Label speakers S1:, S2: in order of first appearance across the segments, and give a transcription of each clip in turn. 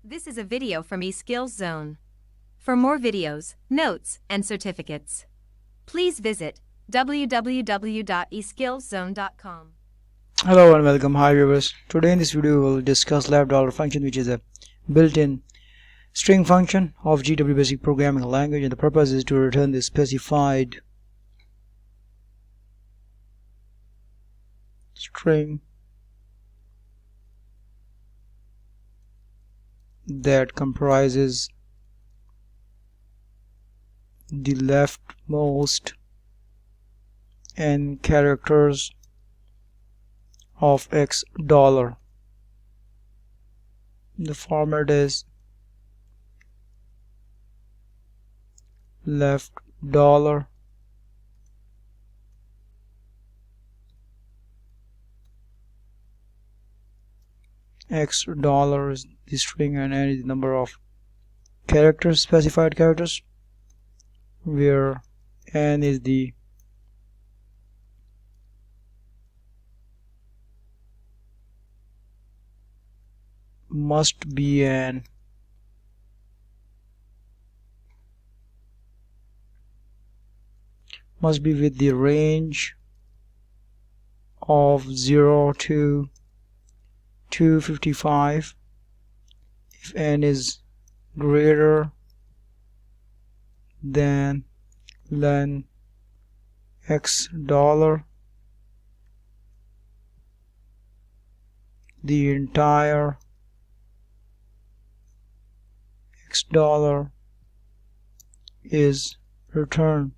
S1: This is a video from eSkills Zone. For more videos, notes, and certificates, please visit www.eskillszone.com.
S2: Hello and welcome. Hi viewers. Today in this video we will discuss left dollar function, which is a built-in string function of GW basic programming language, and the purpose is to return the specified string that comprises the leftmost n characters of X dollar. The format is left dollar X dollar is the string and n is the number of characters, specified characters, where n is the must be with the range of 0 to 255. If n is greater than len X dollar, the entire X dollar is returned.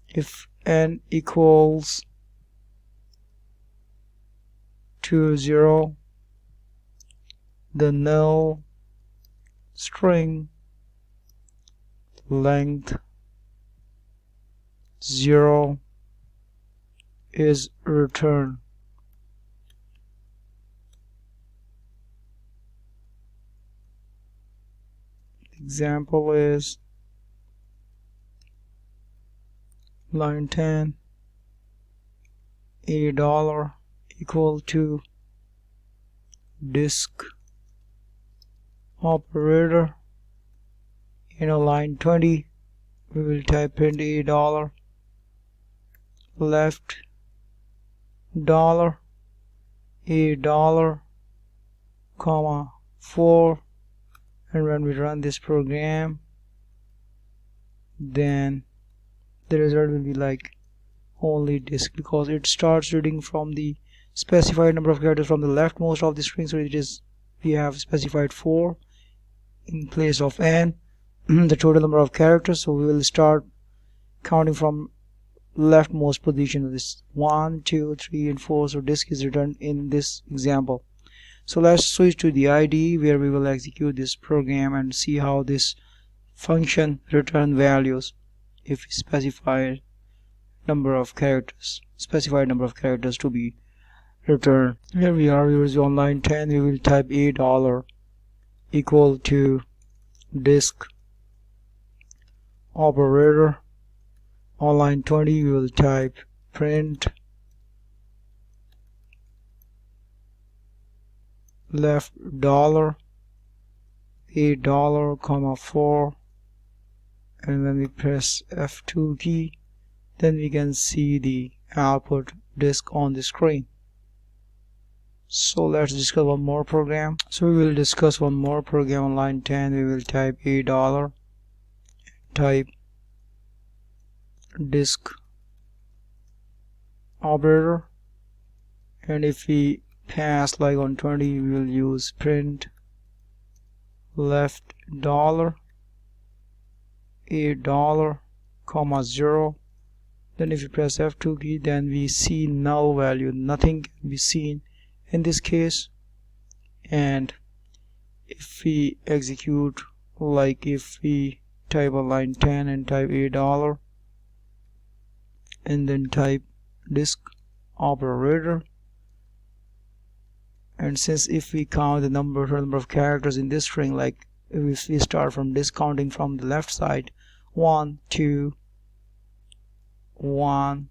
S2: If n equals to 0, the null string length 0 is returned. Example is line 10, $a equal to disk operator. In line 20 we will type in $a left dollar $a comma 4, and when we run this program, then the result will be like only disk, because it starts reading from the specified number of characters from the leftmost of the string. So it is, we have specified 4 in place of n, the total number of characters. So we will start counting from leftmost position of this 1, 2, 3, and 4. So disk is returned in this example. So let's switch to the IDE, where we will execute this program and see how this function return values if we specify number of characters, specified number of characters to be returned. Here we are, viewers. On line 10 we will type $a equal to disk operator. On line 20 we will type print left dollar $a comma 4, and when we press F2 key, then we can see the output disk on the screen. So let's discuss one more program. So we will discuss one more program. On line 10 we will type $a, type disk operator, and if we pass like on 20 we will use print left dollar $a comma 0. Then if you press F2 key, then we see null value, nothing can be seen in this case. And if we execute, like if we type on line 10 and type $a and then type disk operator, and since if we count the number of characters in this string, like if we start from discounting from the left side, 1, 2, 1,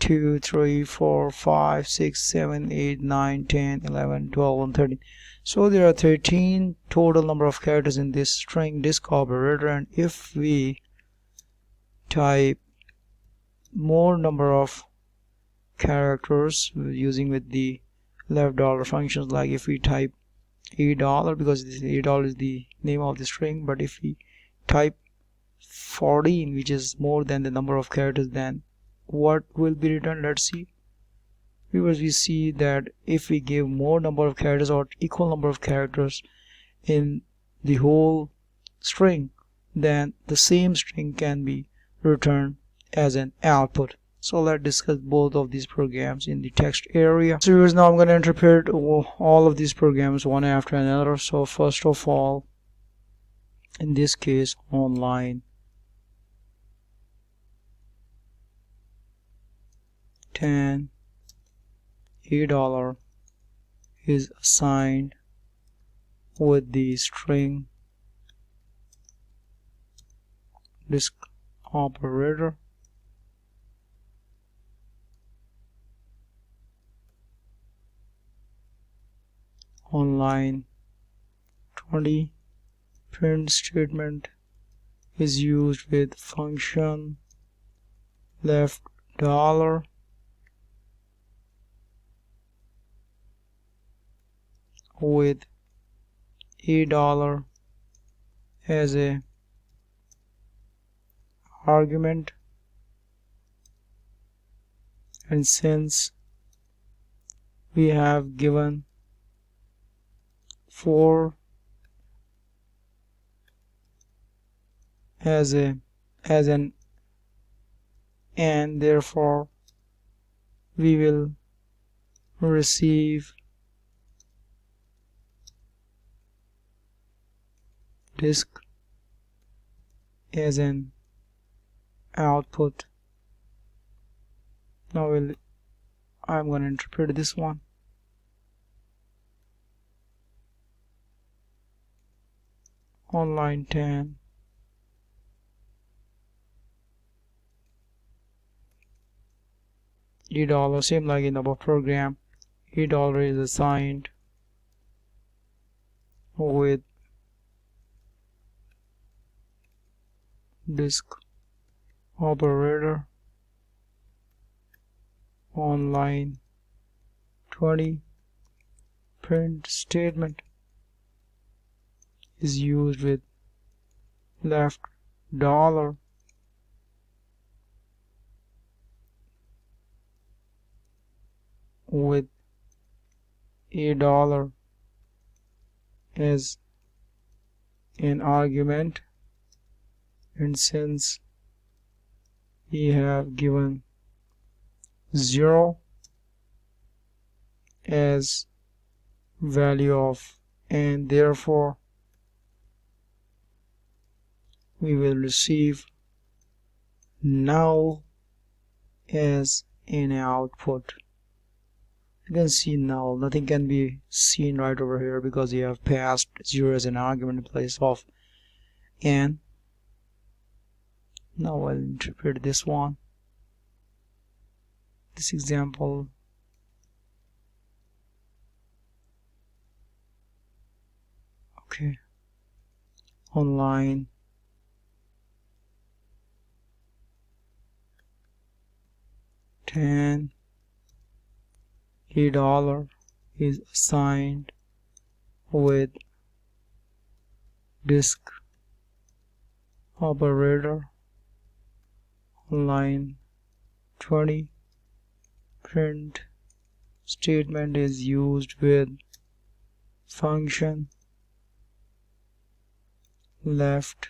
S2: 2, 3, 4, 5, 6, 7, 8, 9, 10, 11, 12, and 13. So there are 13 total number of characters in this string disk operator, and if we type more number of characters using with the left dollar functions, like if we type $8, because this $8 is the name of the string, but if we type 14, which is more than the number of characters, then what will be returned? Let's see. Viewers, we see that if we give more number of characters or equal number of characters in the whole string, then the same string can be returned as an output. So let's discuss both of these programs in the text area. So viewers, now I'm going to interpret all of these programs one after another. So first of all, in this case, on line 10, $8 is assigned with the string disk operator. On line 20, print statement is used with function left dollar with $8 as a argument, and since we have given 4 as an and therefore we will receive disk as an output. Now I'm going to interpret this one. On line 10, $8, same like in the above program, $8 is assigned with disk operator. On line 20, print statement is used with left dollar with $8 as an argument, and since we have given 0 as value of and therefore we will receive null as an output. You can see null, nothing can be seen right over here because you have passed 0 as an argument in place of n. Now I'll interpret this one, this example. Okay, on line 10, $8 is assigned with disk operator. On line 20, print statement is used with function left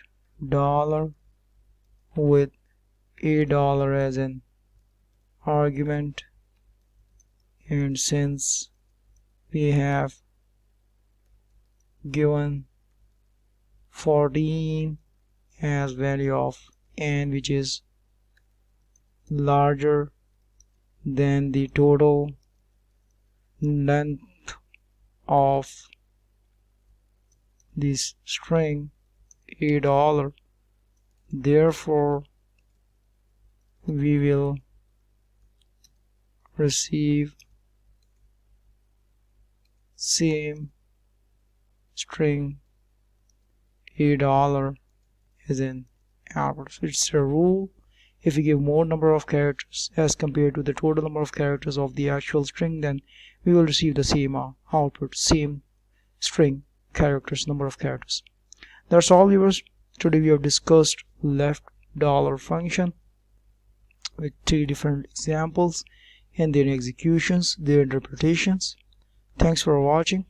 S2: dollar with $8 as an argument, and since we have given 14 as value of n, which is larger than the total length of this string $8, therefore we will receive same string $8 as an output. So it's a rule. If you give more number of characters as compared to the total number of characters of the actual string, then we will receive the same output, same string characters, number of characters. That's all, viewers. Today we have discussed left dollar function with 3 different examples and their executions, their interpretations. Thanks for watching.